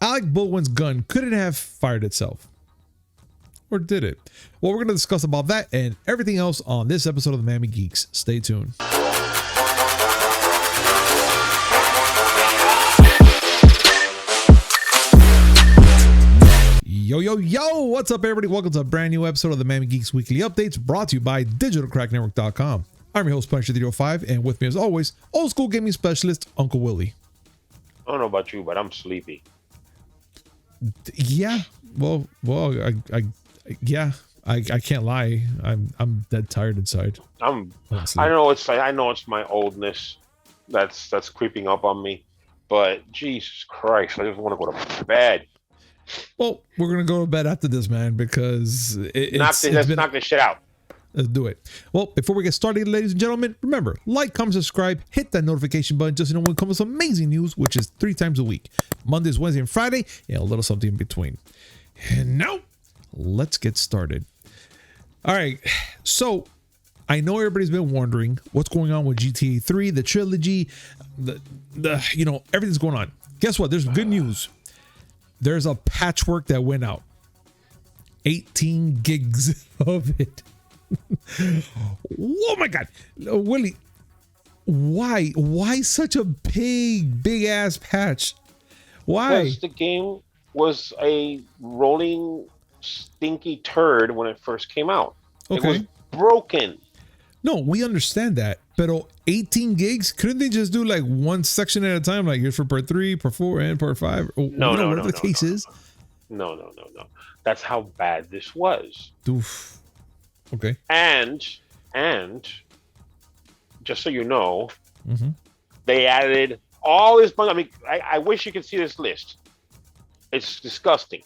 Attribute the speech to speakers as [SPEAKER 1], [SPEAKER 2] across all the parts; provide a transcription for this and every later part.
[SPEAKER 1] Alec Baldwin's gun couldn't have fired itself. Or did it? Well, we're going to discuss about that and everything else on this episode of the Miami Geeks. Stay tuned. Yo, what's up, everybody? Welcome to a brand new episode of the Miami Geeks Weekly Updates, brought to you by digitalcracknetwork.com. I'm your host, Punisher 305, and with me as always, old school gaming specialist, Uncle Willie.
[SPEAKER 2] I don't know about you, but I'm sleepy.
[SPEAKER 1] Yeah, well, I can't lie. I'm dead tired inside.
[SPEAKER 2] I know it's my oldness that's creeping up on me, but Jesus Christ, I just want to go to bed.
[SPEAKER 1] Well, we're gonna go to bed after this, man, because
[SPEAKER 2] let's knock this shit out.
[SPEAKER 1] Let's do it. Well, before we get started, ladies and gentlemen, remember, like, comment, subscribe, hit that notification button just so you know when comes amazing news, which is 3 times a week. Mondays, Wednesday, and Friday, and a little something in between. And now, let's get started. All right, so I know everybody's been wondering what's going on with GTA 3, the trilogy, the everything's going on. Guess what? There's good news. There's a patchwork that went out. 18 gigs of it. Oh my God, Willie, why such a big ass patch? Why?
[SPEAKER 2] Because the game was a rolling stinky turd when it first came out.
[SPEAKER 1] Okay.
[SPEAKER 2] It was broken.
[SPEAKER 1] No, we understand that, but 18 gigs, couldn't they just do like one section at a time, like here's for part 3, part 4, and part 5? Whatever the case is.
[SPEAKER 2] No. That's how bad this was.
[SPEAKER 1] Oof. Okay.
[SPEAKER 2] And just so you know, they added all this. I mean, I wish you could see this list. It's disgusting.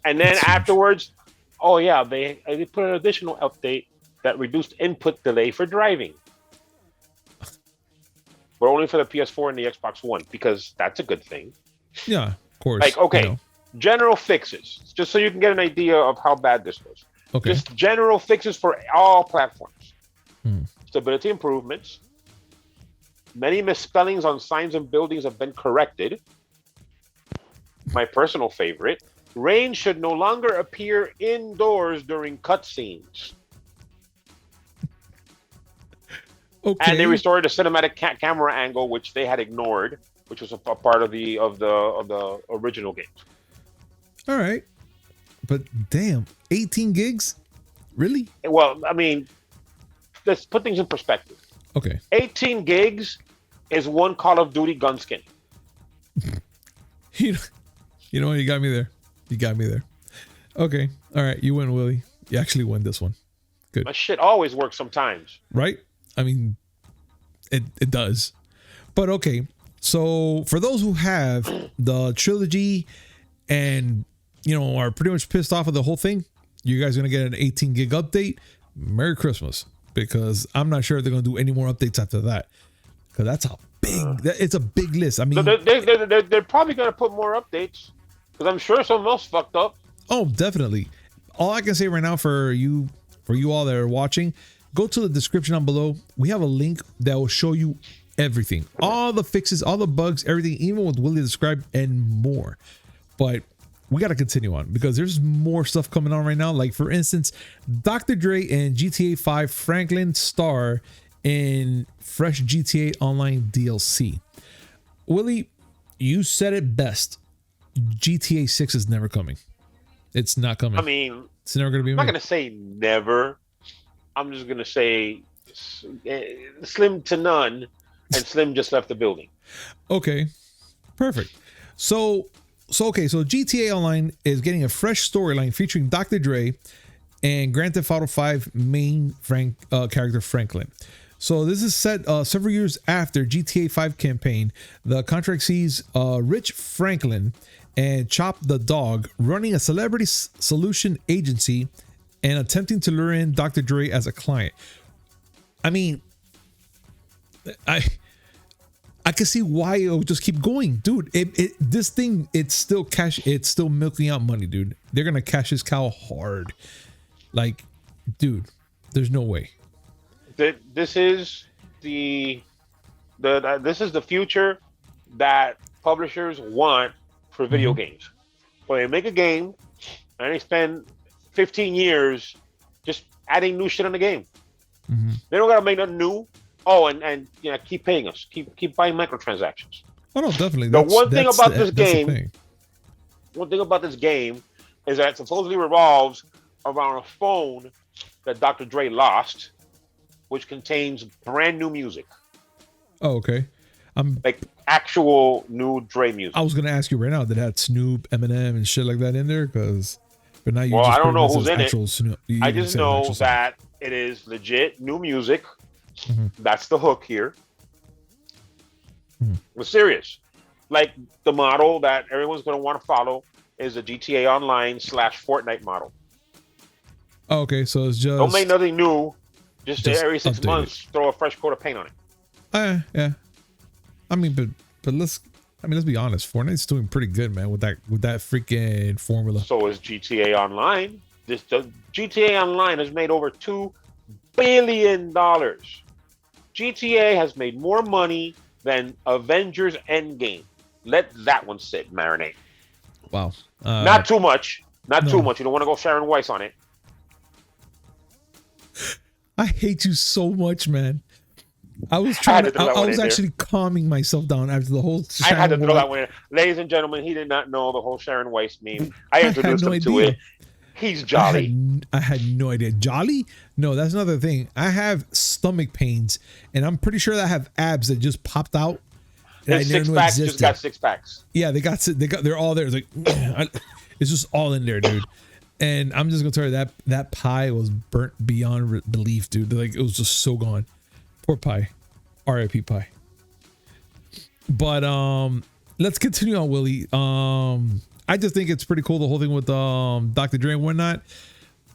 [SPEAKER 2] And then afterwards, oh yeah, they put an additional update that reduced input delay for driving, but only for the PS4 and the Xbox One, because that's a good thing.
[SPEAKER 1] Yeah, of course.
[SPEAKER 2] Like, okay, general fixes, just so you can get an idea of how bad this was.
[SPEAKER 1] Okay.
[SPEAKER 2] Just general fixes for all platforms. Stability improvements. Many misspellings on signs and buildings have been corrected. My personal favorite, rain should no longer appear indoors during cutscenes.
[SPEAKER 1] Okay.
[SPEAKER 2] And they restored the cinematic camera angle, which they had ignored, which was a part of the original game.
[SPEAKER 1] All right. But damn, 18 gigs? Really?
[SPEAKER 2] Well, I mean, let's put things in perspective.
[SPEAKER 1] Okay.
[SPEAKER 2] 18 gigs is one Call of Duty gun skin.
[SPEAKER 1] You know what? You got me there. Okay. All right. You win, Willie. You actually won this one. Good.
[SPEAKER 2] My shit always works sometimes.
[SPEAKER 1] Right? I mean, it does. But okay. So for those who have the trilogy and are pretty much pissed off of the whole thing, you guys are going to get an 18 gig update. Merry Christmas. Because I'm not sure they're going to do any more updates after that. Because it's a big list. I mean,
[SPEAKER 2] they're probably going to put more updates. Because I'm sure something else fucked up.
[SPEAKER 1] Oh, definitely. All I can say right now for you all that are watching, go to the description down below. We have a link that will show you everything. All the fixes, all the bugs, everything, even what Willie described and more. But we got to continue on because there's more stuff coming on right now. Like, for instance, Dr. Dre and GTA 5 Franklin star in fresh GTA Online DLC. Willie, you said it best. GTA 6 is never coming. It's not coming.
[SPEAKER 2] I mean,
[SPEAKER 1] it's never going to be.
[SPEAKER 2] I'm not going to say never. I'm just going to say slim to none, and Slim just left the building.
[SPEAKER 1] Okay, perfect. So GTA Online is getting a fresh storyline featuring Dr. Dre and Grand Theft Auto 5 main character Franklin. So this is set several years after GTA 5 campaign. The contract sees Rich Franklin and Chop the Dog running a celebrity solution agency and attempting to lure in Dr. Dre as a client. I mean, I can see why it'll just keep going, dude. This thing, it's still milking out money, dude. They're gonna cash this cow hard. Like, dude, there's no way.
[SPEAKER 2] This is the future that publishers want for video games. Well, they make a game and they spend 15 years just adding new shit on the game. They don't gotta make nothing new. Oh, and keep paying us. Keep buying microtransactions.
[SPEAKER 1] Oh no, definitely.
[SPEAKER 2] The one thing about this game is that it supposedly revolves around a phone that Dr. Dre lost, which contains brand new music.
[SPEAKER 1] Oh, okay.
[SPEAKER 2] Like actual new Dre music.
[SPEAKER 1] I was gonna ask you right now, did it have Snoop, Eminem, and shit like that in there? But now you.
[SPEAKER 2] Well, I don't know who's in it.
[SPEAKER 1] Snoop,
[SPEAKER 2] I just know that it is legit new music. That's the hook here. We're serious. Like the model that everyone's gonna want to follow is a GTA Online / Fortnite model.
[SPEAKER 1] Oh, okay, so it's just
[SPEAKER 2] don't make nothing new. Just every 6 months, throw a fresh coat of paint on it.
[SPEAKER 1] Yeah. I mean, but let's be honest. Fortnite's doing pretty good, man, with that freaking formula.
[SPEAKER 2] So is GTA Online. The GTA Online has made over $2 billion. GTA has made more money than Avengers Endgame. Let that one sit, marinate.
[SPEAKER 1] Wow.
[SPEAKER 2] Not too much. Too much. You don't want to go Sharon Weiss on it.
[SPEAKER 1] I hate you so much, man. I was actually calming myself down after the whole.
[SPEAKER 2] I had to throw that one in. Ladies and gentlemen, he did not know the whole Sharon Weiss meme. I introduced him to it. He's jolly.
[SPEAKER 1] I had no idea. Jolly? No, that's another thing. I have stomach pains, and I'm pretty sure that I have abs that just popped out.
[SPEAKER 2] And six packs just got 6 packs.
[SPEAKER 1] Yeah, they're all there. It's like it's just all in there, dude. And I'm just gonna tell you that pie was burnt beyond belief, dude. Like it was just so gone. Poor pie. R.I.P. pie. But let's continue on, Willie. I just think it's pretty cool, the whole thing with Dr. Dre and whatnot.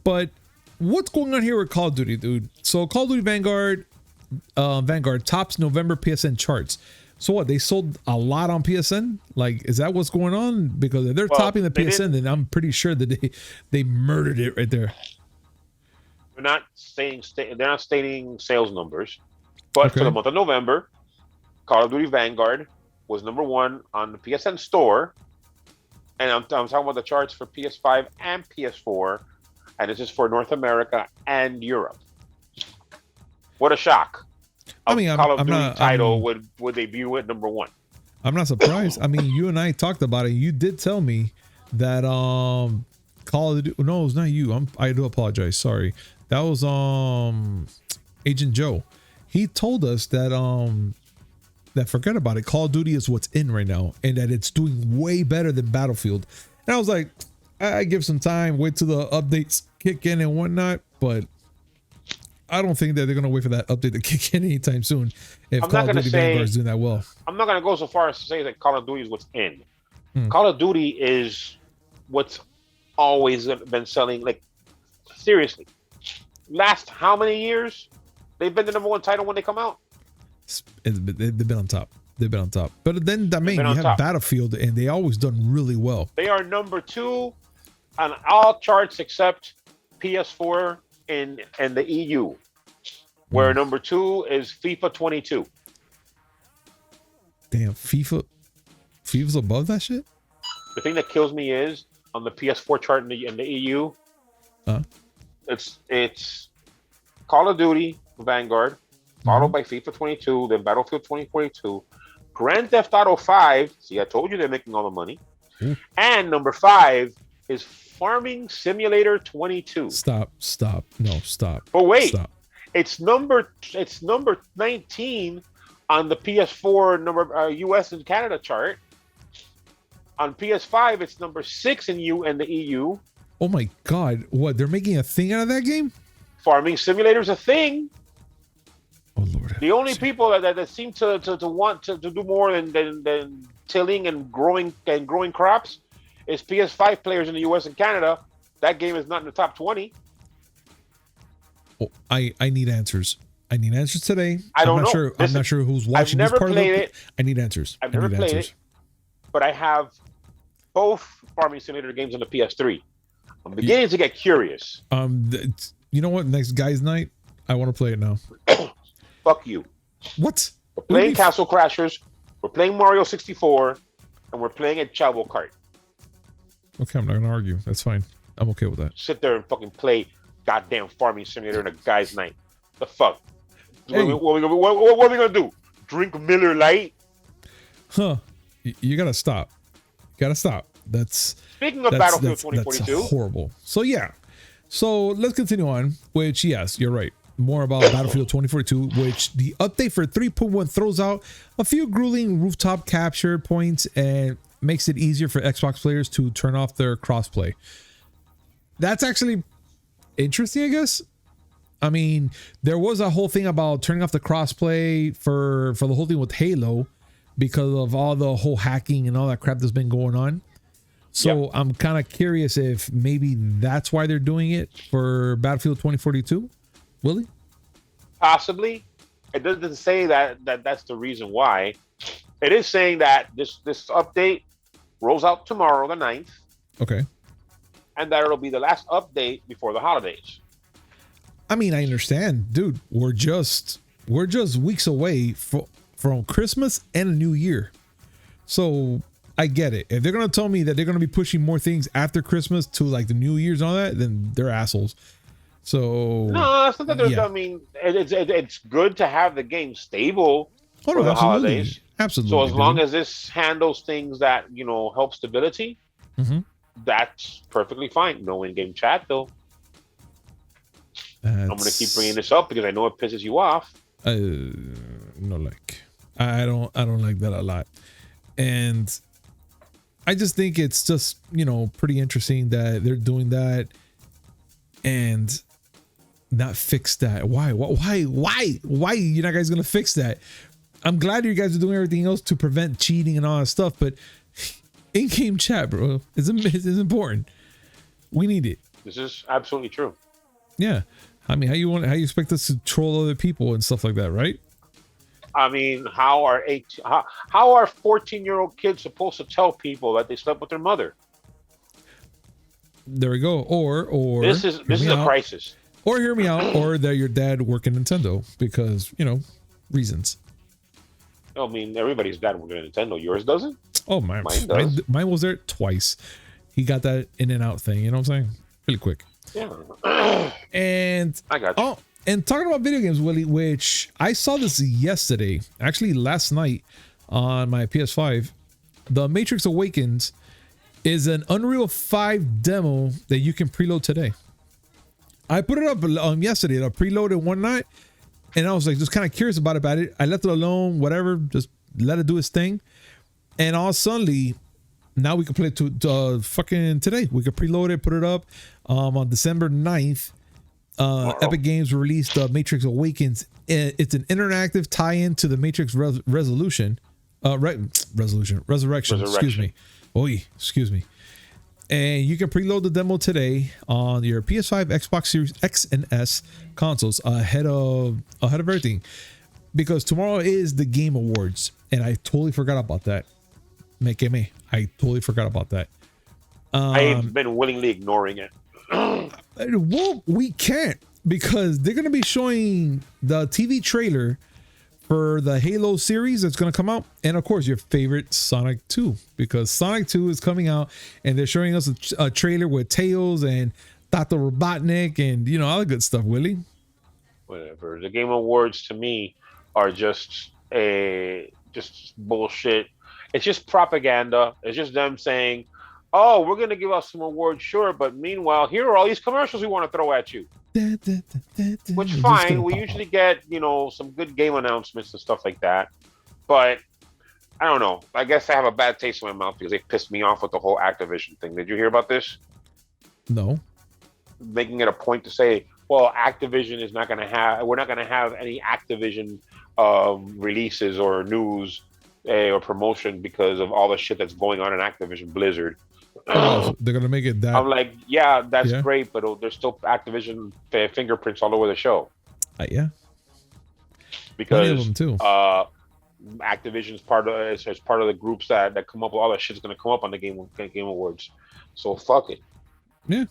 [SPEAKER 1] But what's going on here with Call of Duty, dude? So Call of Duty Vanguard tops November PSN charts. So what? They sold a lot on PSN? Like, is that what's going on? Because if they're topping the PSN, then I'm pretty sure that they murdered it right there.
[SPEAKER 2] They're not stating sales numbers, but for the month of November, Call of Duty Vanguard was #1 on the PSN store, and I'm talking about the charts for PS5 and PS4, and this is for North America and Europe. What a shock! Call of Duty title would debut at #1.
[SPEAKER 1] I'm not surprised. I mean, you and I talked about it. You did tell me that Call of Duty. No, it's not you. I do apologize. Sorry. That was Agent Joe. He told us that forget about it. Call of Duty is what's in right now, and that it's doing way better than Battlefield. And I was like, I give some time, wait till the updates kick in and whatnot. But I don't think that they're gonna wait for that update to kick in anytime soon. If Call of Duty Vanguard is doing that well,
[SPEAKER 2] I'm not gonna go so far as to say that Call of Duty is what's in. Call of Duty is what's always been selling. Like seriously, last how many years they've been the #1 title when they come out?
[SPEAKER 1] They've been on top. But then you have Battlefield, and they always done really well.
[SPEAKER 2] They are #2 on all charts except PS4 in the EU, where #2 is FIFA 22.
[SPEAKER 1] Damn, FIFA's above that shit.
[SPEAKER 2] The thing that kills me is on the PS4 chart in the EU. It's Call of Duty Vanguard, followed by FIFA 22, then Battlefield 2042, Grand Theft Auto 5. See, I told you they're making all the money. And #5 is Farming Simulator 22.
[SPEAKER 1] Stop. No, stop.
[SPEAKER 2] But wait,
[SPEAKER 1] stop.
[SPEAKER 2] It's number 19 on the PS4 US and Canada chart. On PS5, it's #6 in the EU.
[SPEAKER 1] Oh my God! What, they're making a thing out of that game?
[SPEAKER 2] Farming Simulator's a thing.
[SPEAKER 1] Oh Lord!
[SPEAKER 2] The only people that seem to want to do more than tilling and growing crops is PS5 players in the US and Canada. That game is not in the top 20.
[SPEAKER 1] Oh, I need answers. I need answers today.
[SPEAKER 2] I don't know.
[SPEAKER 1] Sure. Listen, I'm not sure who's watching.
[SPEAKER 2] I've never played it.
[SPEAKER 1] I need answers.
[SPEAKER 2] I've never played it, but I have both Farming Simulator games on the PS3. I'm beginning to get curious.
[SPEAKER 1] You know what? Next guys' night, I want to play it now.
[SPEAKER 2] Fuck you.
[SPEAKER 1] What?
[SPEAKER 2] We're playing Castle Crashers. We're playing Mario 64. and we're playing a Chavo Kart.
[SPEAKER 1] Okay, I'm not gonna argue. That's fine. I'm okay with that.
[SPEAKER 2] Sit there and fucking play goddamn farming simulator in a guy's night. The fuck?
[SPEAKER 1] Hey.
[SPEAKER 2] What are we gonna do? Drink Miller Lite?
[SPEAKER 1] Huh? You gotta stop. That's
[SPEAKER 2] Speaking of Battlefield
[SPEAKER 1] that's
[SPEAKER 2] 2042,
[SPEAKER 1] horrible. So yeah. So let's continue on. Which yes, you're right. More about Battlefield 2042, which the update for 3.1 throws out a few grueling rooftop capture points and makes it easier for Xbox players to turn off their crossplay. That's actually interesting, I guess. I mean, there was a whole thing about turning off the crossplay for the whole thing with Halo because of all the whole hacking and all that crap that's been going on. So yep. I'm kind of curious if maybe that's why they're doing it for Battlefield 2042. Willie?
[SPEAKER 2] Possibly. It doesn't say that's the reason why. It is saying that this update rolls out tomorrow, the 9th.
[SPEAKER 1] Okay.
[SPEAKER 2] And that it'll be the last update before the holidays.
[SPEAKER 1] I mean, I understand, dude. We're just weeks away from Christmas and a new year. So I get it. If they're gonna tell me that they're gonna be pushing more things after Christmas to like the New Year's and all that, then they're assholes. So
[SPEAKER 2] no, it's not that I mean, it's good to have the game stable for the holidays.
[SPEAKER 1] Absolutely.
[SPEAKER 2] So as long as this handles things that help stability, that's perfectly fine. No in-game chat though. I'm gonna keep bringing this up because I know it pisses you off.
[SPEAKER 1] No, like I don't like that a lot, and I just think it's just pretty interesting that they're doing that and not fix that. Why you're not guys gonna fix that? I'm glad you guys are doing everything else to prevent cheating and all that stuff, but in-game chat, bro, is important. We need it.
[SPEAKER 2] This is absolutely true.
[SPEAKER 1] Yeah, I mean, how you expect us to troll other people and stuff like that, right?
[SPEAKER 2] I mean, how are 14-year-old kids supposed to tell people that they slept with their mother?
[SPEAKER 1] There we go. Or
[SPEAKER 2] this is a crisis.
[SPEAKER 1] Or hear me out, or that your dad worked in Nintendo because reasons.
[SPEAKER 2] I mean, everybody's dad worked in Nintendo. Yours doesn't?
[SPEAKER 1] Oh, mine does. Mine was there twice. He got that in and out thing. You know what I'm saying? Really quick.
[SPEAKER 2] Yeah.
[SPEAKER 1] And
[SPEAKER 2] I got you.
[SPEAKER 1] Oh, and talking about video games, Willie, which I saw this yesterday, actually last night on my PS5, the Matrix Awakens is an Unreal 5 demo that you can preload today. I put it up yesterday. I preloaded one night, and I was like just kind of curious about it. I left it alone, whatever, just let it do its thing. And all suddenly, now we can play it to fucking today. We can preload it, put it up on December 9th. Epic Games released Matrix Awakens. It's an interactive tie-in to the Matrix Resurrection. Excuse me. Excuse me. And you can preload the demo today on your PS5, Xbox Series X and S consoles ahead of everything, because tomorrow is the Game Awards, and I totally forgot about that. I totally forgot about that.
[SPEAKER 2] I've been willingly ignoring it.
[SPEAKER 1] Well, we can't, because they're going to be showing the TV trailer for the Halo series that's going to come out, and of course your favorite Sonic 2, because Sonic 2 is coming out, and they're showing us a trailer with Tails and Dr. Robotnik and all the good stuff. Willie,
[SPEAKER 2] whatever. The Game Awards to me are just bullshit. It's just propaganda. It's just them saying, oh, we're going to give out some awards, sure, but meanwhile, here are all these commercials we want to throw at you. Which, fine, we usually get, some good game announcements and stuff like that. But, I don't know. I guess I have a bad taste in my mouth because they pissed me off with the whole Activision thing. Did you hear about this?
[SPEAKER 1] No.
[SPEAKER 2] Making it a point to say, well, Activision is not going to have, we're not going to have any Activision releases or news or promotion because of all the shit that's going on in Activision Blizzard.
[SPEAKER 1] So they're gonna make it that.
[SPEAKER 2] I'm like, yeah, that's great, but there's still Activision fingerprints all over the show.
[SPEAKER 1] Yeah,
[SPEAKER 2] because
[SPEAKER 1] many of them too.
[SPEAKER 2] Activision's part of the groups that come up with all that shit's gonna come up on the Game Awards. So fuck it.
[SPEAKER 1] Yeah,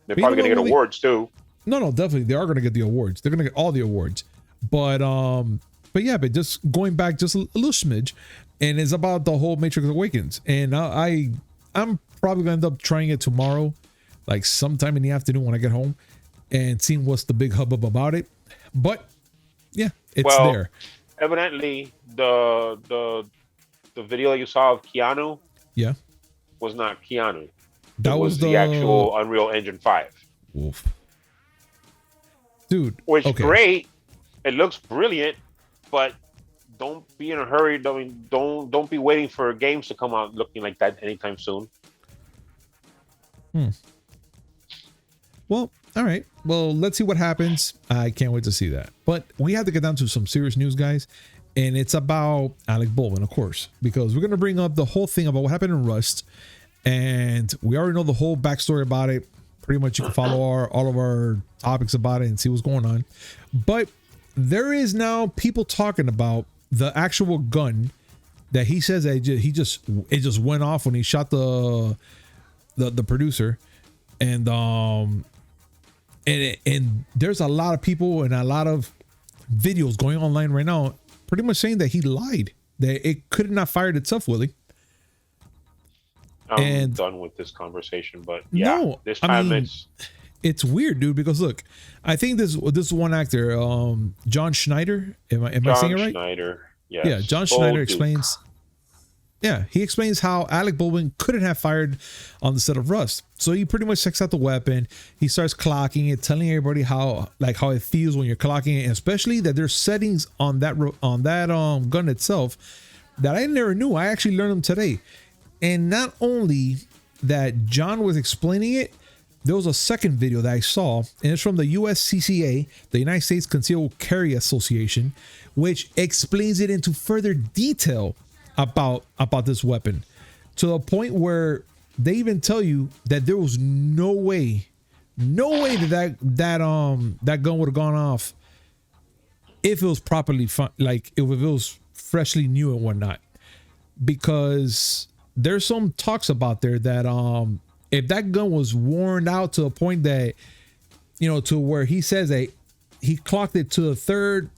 [SPEAKER 2] they're probably gonna get awards too.
[SPEAKER 1] No, definitely they are gonna get the awards. They're gonna get all the awards. But just going back just a little smidge, and it's about the whole Matrix Awakens. And I'm probably gonna end up trying it tomorrow, like sometime in the afternoon when I get home, and seeing what's the big hubbub about it. But yeah, it's there.
[SPEAKER 2] Evidently, the video you saw of Keanu, was not Keanu.
[SPEAKER 1] That was
[SPEAKER 2] the actual Unreal Engine 5.
[SPEAKER 1] Wolf. Dude,
[SPEAKER 2] which great. It looks brilliant, but don't be in a hurry. Don't be waiting for games to come out looking like that anytime soon.
[SPEAKER 1] Well, all right. Well, let's see what happens. I can't wait to see that. But we have to get down to some serious news, guys. And it's about Alec Baldwin, of course, because we're going to bring up the whole thing about what happened in Rust. And we already know the whole backstory about it. Pretty much you can follow all of our topics about it and see what's going on. But there is now people talking about the actual gun that he says that it just went off when he shot the producer. And and there's a lot of people and a lot of videos going online right now pretty much saying that he lied, that it could not fired itself, Willie.
[SPEAKER 2] I'm done with this conversation, but yeah, no, this time
[SPEAKER 1] it's weird, dude, because look, I think this one actor, John Schneider, am I saying it right?
[SPEAKER 2] Schneider, yes.
[SPEAKER 1] Yeah, John Schneider explains. Yeah, he explains how Alec Baldwin couldn't have fired on the set of Rust. So he pretty much checks out the weapon. He starts clocking it, telling everybody how it feels when you're clocking it, and especially that there's settings on that gun itself that I never knew. I actually learned them today. And not only that, John was explaining it, there was a second video that I saw, and it's from the USCCA, the United States Concealed Carry Association, which explains it into further detail about this weapon, to the point where they even tell you that there was no way that gun would have gone off if it was properly if it was freshly new and whatnot, because there's some talks about there that if that gun was worn out to a point that, to where he says that he clocked it to the third,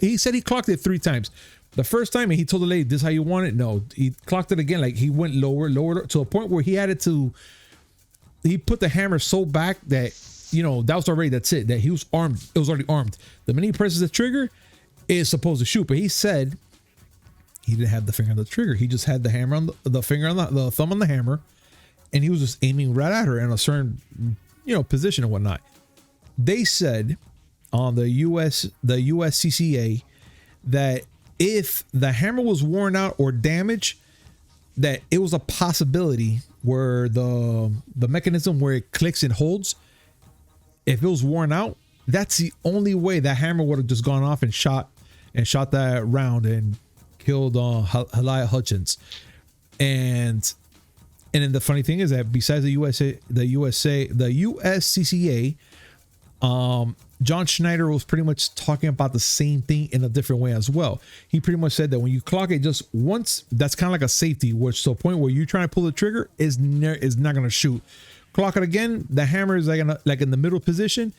[SPEAKER 1] he said he clocked it 3 times. The first time, and he told the lady, "This is how you want it." No, he clocked it again. Like he went lower to a point where he put the hammer so back that, that was already, that's it. That he was armed. It was already armed. The minute he presses the trigger, it's supposed to shoot. But he said he didn't have the finger on the trigger. He just had the hammer on the finger on the thumb on the hammer, and he was just aiming right at her in a certain, position and whatnot. They said on the USCCA that if the hammer was worn out or damaged, that it was a possibility where the mechanism where it clicks and holds, if it was worn out, that's the only way that hammer would have just gone off and shot that round and killed Halia Hutchins. And then the funny thing is that besides the USCCA, John Schneider was pretty much talking about the same thing in a different way as well. He pretty much said that when you clock it just once, that's kind of like a safety, which to a point where you're trying to pull the trigger is not going to shoot. Clock it again, the hammer is like in the middle position,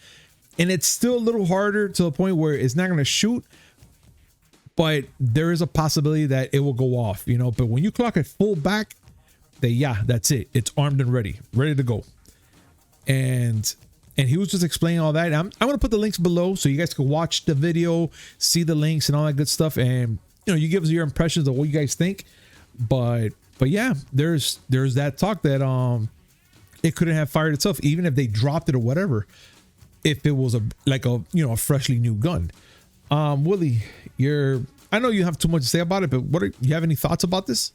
[SPEAKER 1] and it's still a little harder to a point where it's not going to shoot, but there is a possibility that it will go off, But when you clock it full back, that's it. It's armed and ready to go. And he was just explaining all that. I'm going to put the links below so you guys can watch the video, see the links and all that good stuff. And, you give us your impressions of what you guys think. But yeah, there's that talk that it couldn't have fired itself, even if they dropped it or whatever, if it was a freshly new gun. Willie, I know you have too much to say about it, but you have any thoughts about this?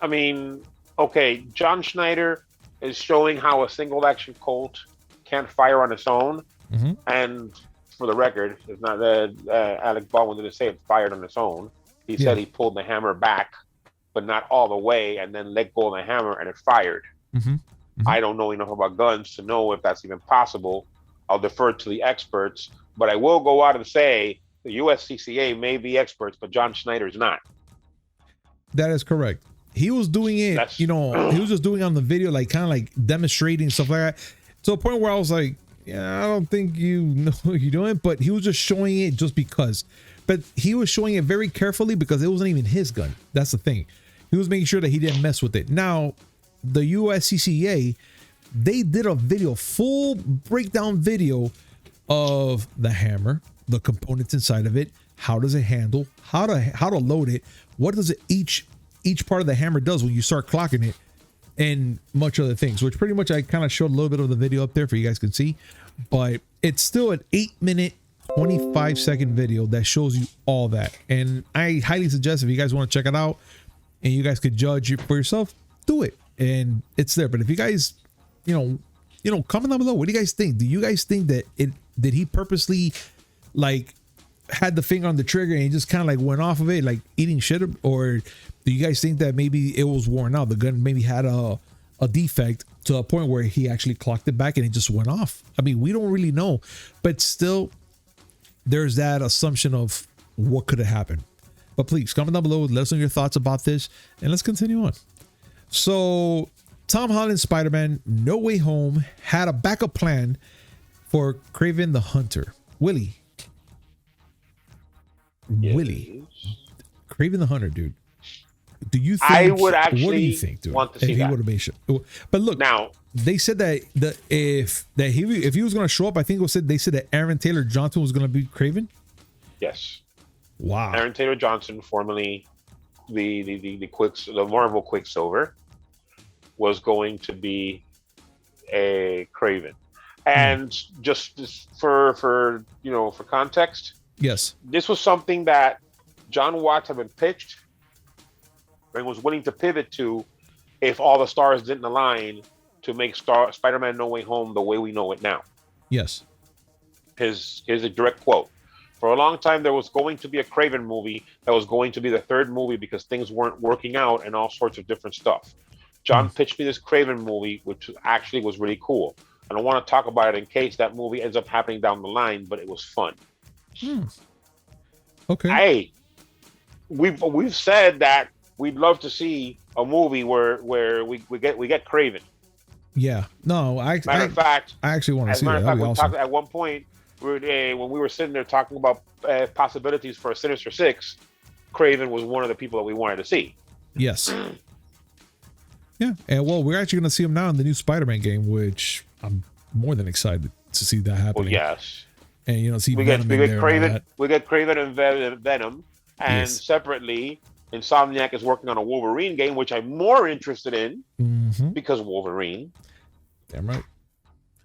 [SPEAKER 2] I mean, okay, John Schneider is showing how a single action Colt can't fire on its own. Mm-hmm. And for the record, it's not that Alec Baldwin didn't say it fired on its own. He said he pulled the hammer back, but not all the way, and then let go of the hammer and it fired. Mm-hmm. Mm-hmm. I don't know enough about guns to know if that's even possible. I'll defer to the experts, but I will go out and say the USCCA may be experts, but John Schneider is not.
[SPEAKER 1] That is correct. He was doing it, he was just doing it on the video, kind of demonstrating stuff like that, to a point where I was like, yeah, I don't think you know what you're doing, but he was just showing it just because. but he was showing it very carefully because it wasn't even his gun. That's the thing. He was making sure that he didn't mess with it. Now, the USCCA, they did a video, full breakdown video of the hammer, the components inside of it, how does it handle, how to load it, what does it each part of the hammer does when you start clocking it, and much other things, which pretty much I kind of showed a little bit of the video up there for you guys can see, but it's still an 8-minute 25-second video that shows you all that. And I highly suggest, if you guys want to check it out and you guys could judge it for yourself, do it, and it's there. But if you guys comment down below, what do you guys think? Do you guys think that did he purposely like had the finger on the trigger and he just kind of like went off of it like eating shit, or do you guys think that maybe it was worn out, the gun maybe had a defect to a point where he actually clocked it back and it just went off? I mean, we don't really know, but still there's that assumption of what could have happened. But please comment down below, let us know your thoughts about this, and let's continue on. So Tom Holland's Spider-Man No Way Home had a backup plan for Kraven the Hunter. Willie.
[SPEAKER 2] Yes.
[SPEAKER 1] Willie. Kraven the Hunter, dude. Do you think
[SPEAKER 2] I would actually
[SPEAKER 1] what do you think, dude,
[SPEAKER 2] want to see
[SPEAKER 1] if he
[SPEAKER 2] that?
[SPEAKER 1] would have made sure? But look,
[SPEAKER 2] Now,
[SPEAKER 1] they said that if he was going to show up, I think they said that Aaron Taylor Johnson was going to be Kraven.
[SPEAKER 2] yes.
[SPEAKER 1] Wow.
[SPEAKER 2] Aaron Taylor Johnson, formerly the Marvel Quicksilver, was going to be a Kraven. And just for context,
[SPEAKER 1] Yes.
[SPEAKER 2] this was something that John Watts had been pitched and was willing to pivot to if all the stars didn't align to make Spider-Man No Way Home the way we know it now.
[SPEAKER 1] Yes.
[SPEAKER 2] Here's a direct quote. For a long time, there was going to be a Kraven movie that was going to be the third movie because things weren't working out and all sorts of different stuff. John pitched me this Kraven movie, which actually was really cool. I don't want to talk about it in case that movie ends up happening down the line, but it was fun.
[SPEAKER 1] Okay.
[SPEAKER 2] Hey, we've said that we'd love to see a movie where we get Kraven.
[SPEAKER 1] Yeah. No,
[SPEAKER 2] Matter of fact,
[SPEAKER 1] I actually want to see that.
[SPEAKER 2] Fact,
[SPEAKER 1] That'd be awesome.
[SPEAKER 2] at one point, when we were sitting there talking about possibilities for a Sinister Six, Kraven was one of the people that we wanted to see.
[SPEAKER 1] Yes. Yeah. And well, we're actually going to see him now in the new Spider-Man game, which I'm more than excited to see that happening.
[SPEAKER 2] Well, yes.
[SPEAKER 1] And see
[SPEAKER 2] we get
[SPEAKER 1] Venom in there and all
[SPEAKER 2] Kraven.
[SPEAKER 1] that.
[SPEAKER 2] We get Kraven and Venom, and
[SPEAKER 1] Yes.
[SPEAKER 2] separately, Insomniac is working on a Wolverine game, which I'm more interested in because Wolverine.
[SPEAKER 1] Damn right.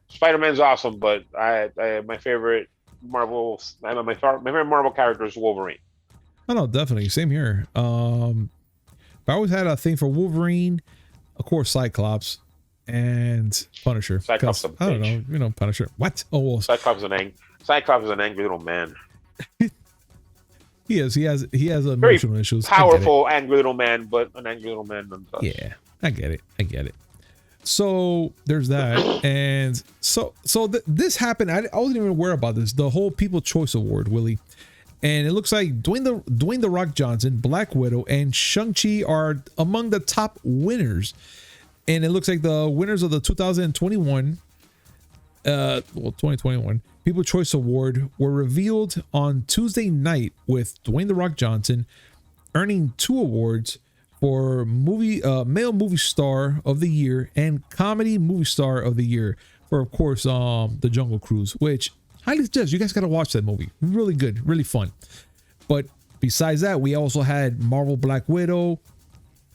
[SPEAKER 2] Spider-Man's awesome, but my favorite Marvel character is Wolverine.
[SPEAKER 1] Oh no, definitely. Same here. But I always had a thing for Wolverine, of course, Cyclops, and Punisher.
[SPEAKER 2] Cyclops, a
[SPEAKER 1] I don't
[SPEAKER 2] bitch.
[SPEAKER 1] know, Punisher. What? Oh, well,
[SPEAKER 2] Cyclops is an angry little man.
[SPEAKER 1] he is. He has
[SPEAKER 2] Very
[SPEAKER 1] emotional issues.
[SPEAKER 2] powerful, angry little man, but an angry little man nonetheless.
[SPEAKER 1] Yeah, I get it. So there's that, and so this happened. I wasn't even aware about this. The whole People's Choice Award, Willie, and it looks like Dwayne the Rock Johnson, Black Widow, and Shang-Chi are among the top winners. And it looks like the winners of the 2021 People's Choice Award were revealed on Tuesday night, with Dwayne the Rock Johnson earning 2 awards for male movie star of the year and comedy movie star of the year for, of course, The Jungle Cruise, which highly suggest you guys got to watch that movie. Really good, really fun. But besides that, we also had Marvel Black Widow,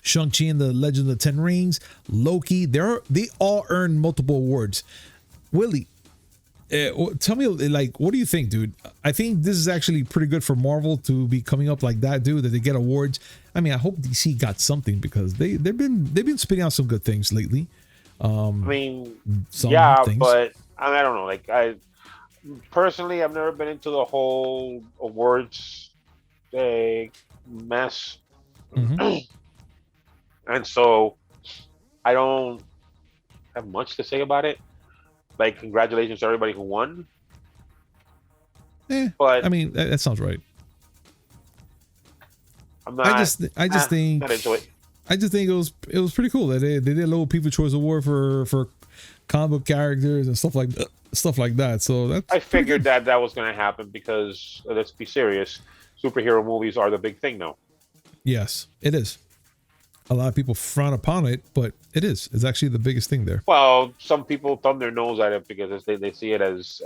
[SPEAKER 1] Shang-Chi and the Legend of the Ten Rings, Loki. They all earned multiple awards. Willie, tell me, like, what do you think, dude? I think this is actually pretty good for Marvel to be coming up like that, dude, that they get awards. I mean, I hope DC got something, because they've been spitting out some good things lately.
[SPEAKER 2] I mean,
[SPEAKER 1] things.
[SPEAKER 2] but I don't know. Like, I personally, I've never been into the whole awards mess. And so I don't have much to say about it. Like, congratulations to everybody who won. But
[SPEAKER 1] I mean, that sounds right.
[SPEAKER 2] I'm not.
[SPEAKER 1] I just think
[SPEAKER 2] not into it.
[SPEAKER 1] I just think it was pretty cool that they did a little People's Choice Award for comic book characters and stuff like that. So that's
[SPEAKER 2] I figured that was going to happen, because let's be serious. superhero movies are the big thing now.
[SPEAKER 1] Yes, it is. A lot of people frown upon it, but it is. It's actually the biggest thing there.
[SPEAKER 2] Well, some people thumb their nose at it because they see it as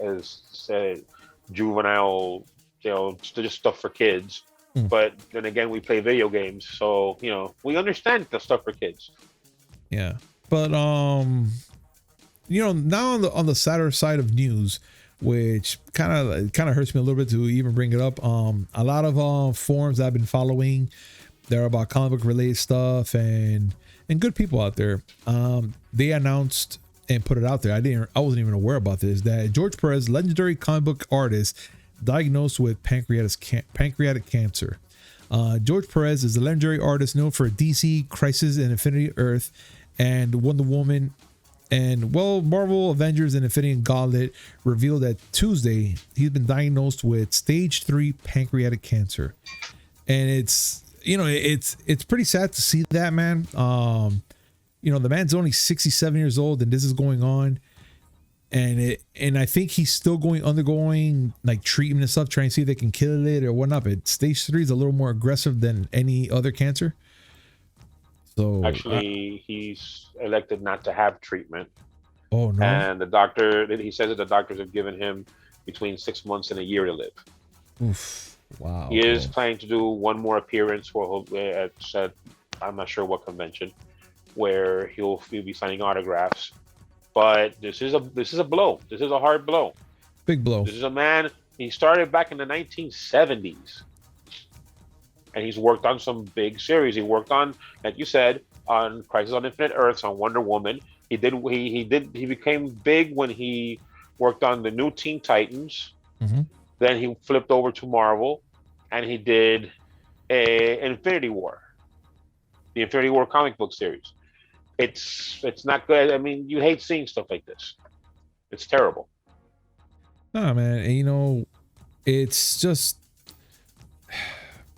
[SPEAKER 2] juvenile, just stuff for kids. But then again, we play video games, so we understand the stuff for kids.
[SPEAKER 1] Yeah, but now on the sadder side of news, which kind of hurts me a little bit to even bring it up. A lot of forums that I've been following, they're about comic book related stuff and good people out there. They announced and put it out there. I wasn't even aware about this, that George Perez, legendary comic book artist, diagnosed with pancreatic cancer. George Perez is a legendary artist known for DC, Crisis and Infinity Earth, and Wonder Woman. And Marvel, Avengers, and Infinity Gauntlet revealed that Tuesday he's been diagnosed with stage 3 pancreatic cancer, and it's pretty sad to see that, man. The man's only 67 years old, and this is going on, and I think he's still undergoing like treatment and stuff, trying to see if they can kill it or whatnot. But stage 3 is a little more aggressive than any other cancer. So
[SPEAKER 2] actually, he's elected not to have treatment.
[SPEAKER 1] Oh no!
[SPEAKER 2] And he says that the doctors have given him between 6 months and a year to live.
[SPEAKER 1] Oof! Wow.
[SPEAKER 2] He is planning to do one more appearance at I'm not sure what convention, where he'll be signing autographs. But this is a blow. This is a hard blow.
[SPEAKER 1] Big blow.
[SPEAKER 2] This is a man. He started back in the 1970s. And he's worked on some big series. He worked on, like you said, on Crisis on Infinite Earths, on Wonder Woman. He became big when he worked on the new Teen Titans.
[SPEAKER 1] Mm-hmm.
[SPEAKER 2] Then he flipped over to Marvel, and he did Infinity War, the Infinity War comic book series. It's not good. I mean, you hate seeing stuff like this. It's terrible.
[SPEAKER 1] Nah, man. And, it's just,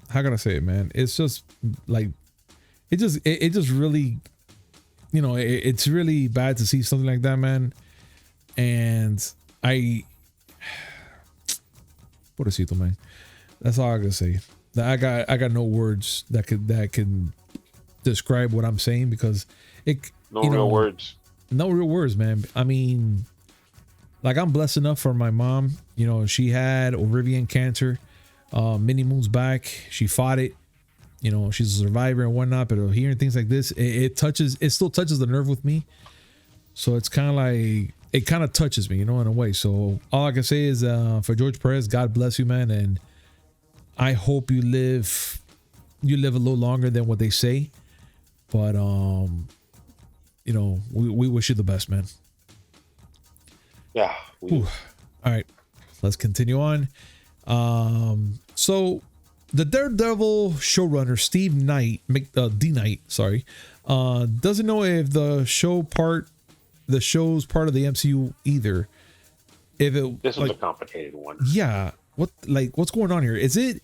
[SPEAKER 1] how can I say it, man? It's just like, it just really, it's really bad to see something like that, man. And pobrecito, man. That's all I gotta say. I got no words that can describe what I'm saying, because
[SPEAKER 2] no real words.
[SPEAKER 1] No real words, man. I mean, like, I'm blessed enough for my mom. She had ovarian cancer many moons back. She fought it. She's a survivor and whatnot. But hearing things like this, it still touches the nerve with me. So it's kind of like, it kind of touches me, in a way. So all I can say is, for George Perez, God bless you, man, and I hope you live a little longer than what they say. But we wish you the best, man.
[SPEAKER 2] Yeah.
[SPEAKER 1] All right, let's continue on. So the Daredevil showrunner Steve DeKnight, doesn't know if the show's part of the MCU either.
[SPEAKER 2] This was a complicated one.
[SPEAKER 1] Yeah. What's going on here? Is it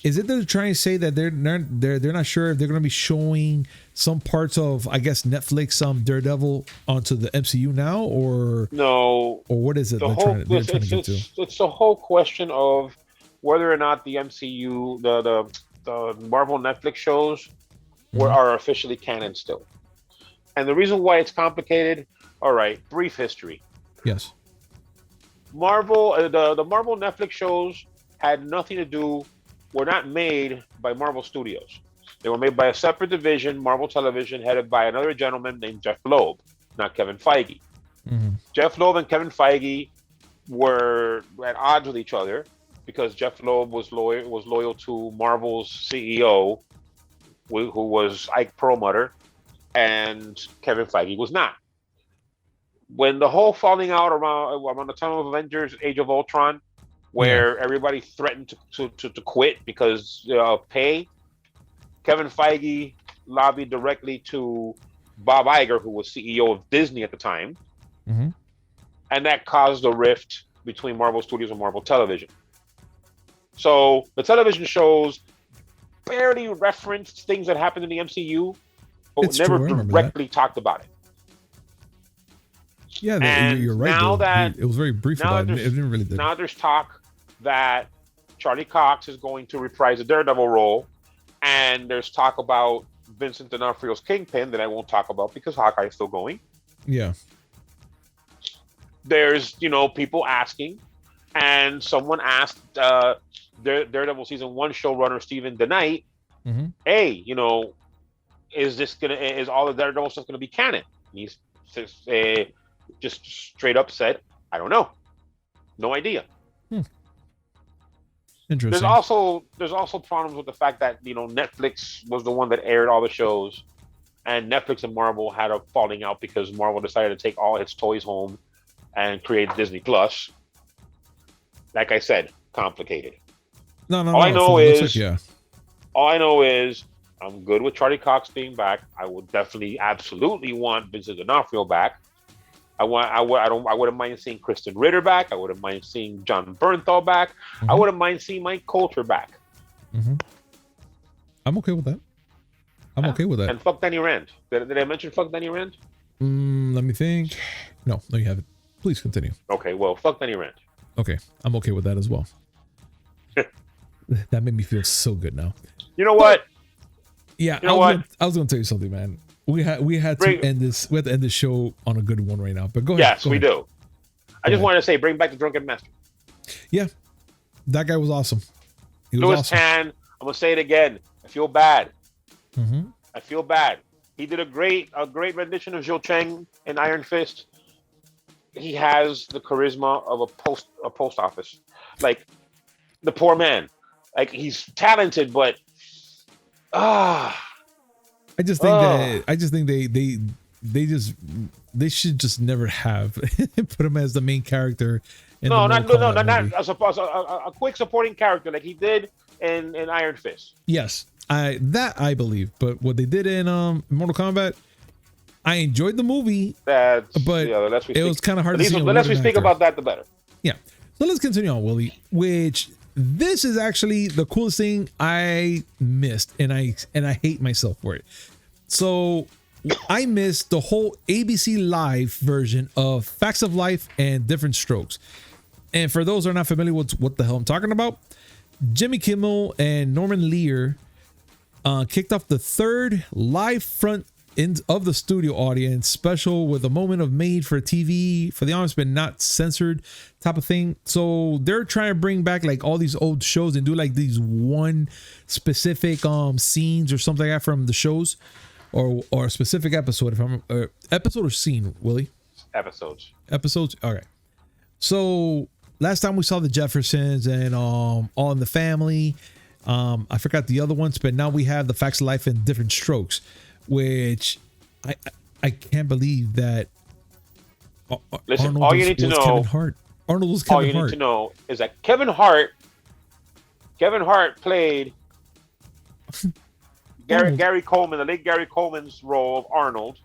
[SPEAKER 1] that they're trying to say that they're not sure if they're going to be showing some parts of, I guess, Netflix Daredevil onto the MCU now, or
[SPEAKER 2] no,
[SPEAKER 1] or what is it they're trying to get to?
[SPEAKER 2] It's the whole question of whether or not the MCU, the Marvel Netflix shows are officially canon still. And the reason why it's complicated, all right, brief history.
[SPEAKER 1] Yes.
[SPEAKER 2] Marvel, the Marvel Netflix shows had nothing to do, were not made by Marvel Studios. They were made by a separate division, Marvel Television, headed by another gentleman named Jeff Loeb, not Kevin Feige.
[SPEAKER 1] Mm-hmm.
[SPEAKER 2] Jeff Loeb and Kevin Feige were at odds with each other because Jeff Loeb was loyal to Marvel's CEO, who was Ike Perlmutter, and Kevin Feige was not. When the whole falling out around the time of Avengers: Age of Ultron, where everybody threatened to quit because of pay, Kevin Feige lobbied directly to Bob Iger, who was CEO of Disney at the time, and that caused a rift between Marvel Studios and Marvel Television. So the television shows barely referenced things that happened in the MCU, but never directly talked about it.
[SPEAKER 1] Yeah, you're right. Now that it was very brief about it. It didn't really.
[SPEAKER 2] Now there's talk that Charlie Cox is going to reprise the Daredevil role, and there's talk about Vincent D'Onofrio's Kingpin that I won't talk about because Hawkeye is still going.
[SPEAKER 1] Yeah.
[SPEAKER 2] There's, people asking, and someone asked Daredevil season 1 showrunner Stephen DeKnight, hey, is all the Daredevil stuff gonna be canon? And he's just straight up said, I don't know, no idea.
[SPEAKER 1] Interesting.
[SPEAKER 2] There's also problems with the fact that Netflix was the one that aired all the shows, and Netflix and Marvel had a falling out because Marvel decided to take all its toys home and create Disney Plus. Like I said, complicated.
[SPEAKER 1] No.
[SPEAKER 2] All I know is,
[SPEAKER 1] yeah.
[SPEAKER 2] All I know is, I'm good with Charlie Cox being back. I would definitely, absolutely want Vincent D'Onofrio back. I wouldn't mind seeing Kristen Ritter back. I wouldn't mind seeing John Bernthal back. I wouldn't mind seeing Mike Coulter back.
[SPEAKER 1] I'm okay with that. I'm okay with that.
[SPEAKER 2] And fuck Danny Rand. Did I mention fuck Danny Rand?
[SPEAKER 1] Let me think. No, you haven't. Please continue.
[SPEAKER 2] Okay, well, fuck Danny Rand.
[SPEAKER 1] Okay, I'm okay with that as well. That made me feel so good now.
[SPEAKER 2] You know what?
[SPEAKER 1] Yeah, I was gonna tell you something, man. We had to end this. We had to end this show on a good one right now. But go ahead.
[SPEAKER 2] Yes, we do. I just wanted to say, bring back the Drunken Master.
[SPEAKER 1] Yeah, that guy was awesome. He was
[SPEAKER 2] Louis
[SPEAKER 1] awesome.
[SPEAKER 2] Tan. I'm gonna say it again. I feel bad. I feel bad. He did a great rendition of Zhou Cheng in Iron Fist. He has the charisma of a post office, like the poor man. Like, he's talented, but I
[SPEAKER 1] just think they should just never have put him as the main character.
[SPEAKER 2] Not a quick supporting character like he did in Iron Fist.
[SPEAKER 1] Yes, I believe, but what they did in Mortal Kombat, I enjoyed the movie, but it was kind of hard to see.
[SPEAKER 2] The less we speak about that, the better.
[SPEAKER 1] Yeah. So let's continue on, Willie. Which this is actually the coolest thing I missed, and I hate myself for it. So I missed the whole ABC Live version of Facts of Life and Diff'rent Strokes. And for those who are not familiar with what the hell I'm talking about, Jimmy Kimmel and Norman Lear kicked off the third live front end of the studio audience special with a moment of made for TV for the audience but not censored type of thing. So they're trying to bring back like all these old shows and do like these one specific scenes or something like that from the shows, or a specific episode. If I'm episode or scene, Willie?
[SPEAKER 2] Episodes.
[SPEAKER 1] All right. So last time we saw the Jeffersons and All in the Family. I forgot the other ones, but now we have the Facts of Life and Diff'rent Strokes, which I can't believe that.
[SPEAKER 2] Listen,
[SPEAKER 1] Arnold
[SPEAKER 2] all you need to know.
[SPEAKER 1] Kevin Hart. Arnold was Kevin Hart.
[SPEAKER 2] All you need to know is that Kevin Hart played Gary Coleman, the late Gary Coleman's role of Arnold.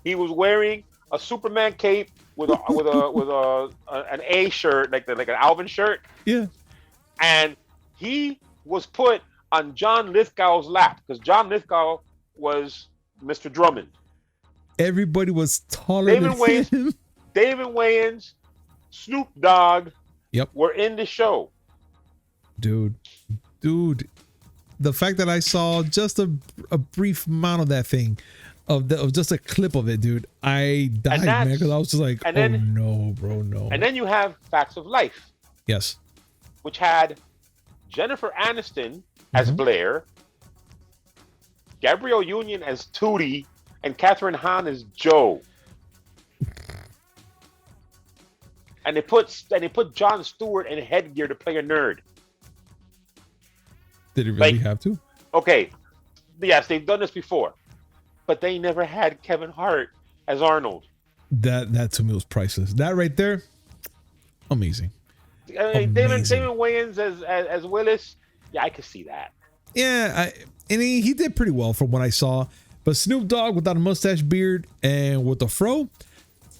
[SPEAKER 2] He was wearing a Superman cape with an A shirt, like an Alvin shirt.
[SPEAKER 1] Yeah.
[SPEAKER 2] And he was put on John Lithgow's lap because John Lithgow was Mr. Drummond.
[SPEAKER 1] Everybody was taller than him.
[SPEAKER 2] David Wayans, Snoop Dogg, were in the show.
[SPEAKER 1] Dude, the fact that I saw just a brief amount of that thing, of just a clip of it, dude, I died, man, because I was just like, no, bro, no.
[SPEAKER 2] And then you have Facts of Life.
[SPEAKER 1] Yes.
[SPEAKER 2] Which had Jennifer Aniston as Blair, Gabrielle Union as Tootie, and Catherine Hahn as Joe. And they put Jon Stewart in headgear to play a nerd.
[SPEAKER 1] Did he really have to?
[SPEAKER 2] Okay, yes, they've done this before, but they never had Kevin Hart as Arnold.
[SPEAKER 1] That to me was priceless. That right there, amazing.
[SPEAKER 2] David Wayans as Willis, yeah, I could see that.
[SPEAKER 1] Yeah, he did pretty well from what I saw. But Snoop Dogg without a mustache, beard, and with the fro,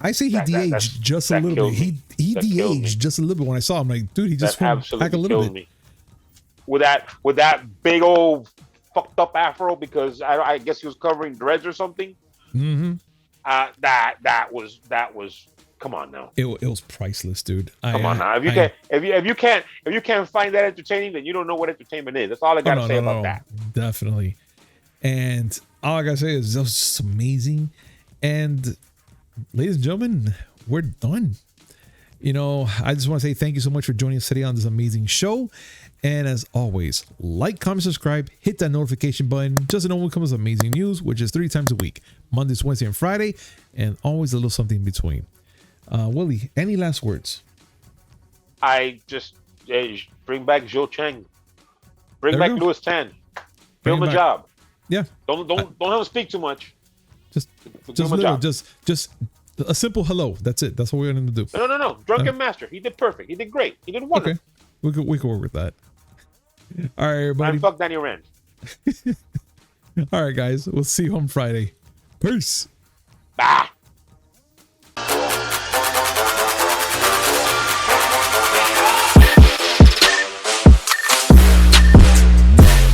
[SPEAKER 1] I say he de-aged just a little bit. He de-aged just a little bit when I saw him. Like, dude, he just went back a little bit.
[SPEAKER 2] Me. With that big old fucked up afro, because I guess he was covering dreads or something.
[SPEAKER 1] Mm-hmm.
[SPEAKER 2] That was Come on now.
[SPEAKER 1] It was priceless, dude.
[SPEAKER 2] Come on now. If you can't find that entertaining, then you don't know what entertainment is. That's all I gotta say about that.
[SPEAKER 1] Definitely. And all I gotta say is that was just amazing. And ladies and gentlemen, we're done. You know, I just want to say thank you so much for joining us today on this amazing show. And as always, like, comment, subscribe, hit that notification button just to know when comes amazing news, which is 3 times a week, Mondays, Wednesday, and Friday, and always a little something in between. Willie, any last words?
[SPEAKER 2] I just bring back Zhou Cheng, bring back Louis Tan, give him a job.
[SPEAKER 1] Yeah.
[SPEAKER 2] Don't have him speak too much.
[SPEAKER 1] Just a simple hello. That's it. That's what we're going to do.
[SPEAKER 2] No. Drunken Master. He did perfect. He did great. He did wonderful.
[SPEAKER 1] Okay. We could work with that. All right, everybody.
[SPEAKER 2] And fuck Daniel Rand.
[SPEAKER 1] All right, guys. We'll see you on Friday. Peace.
[SPEAKER 2] Bye.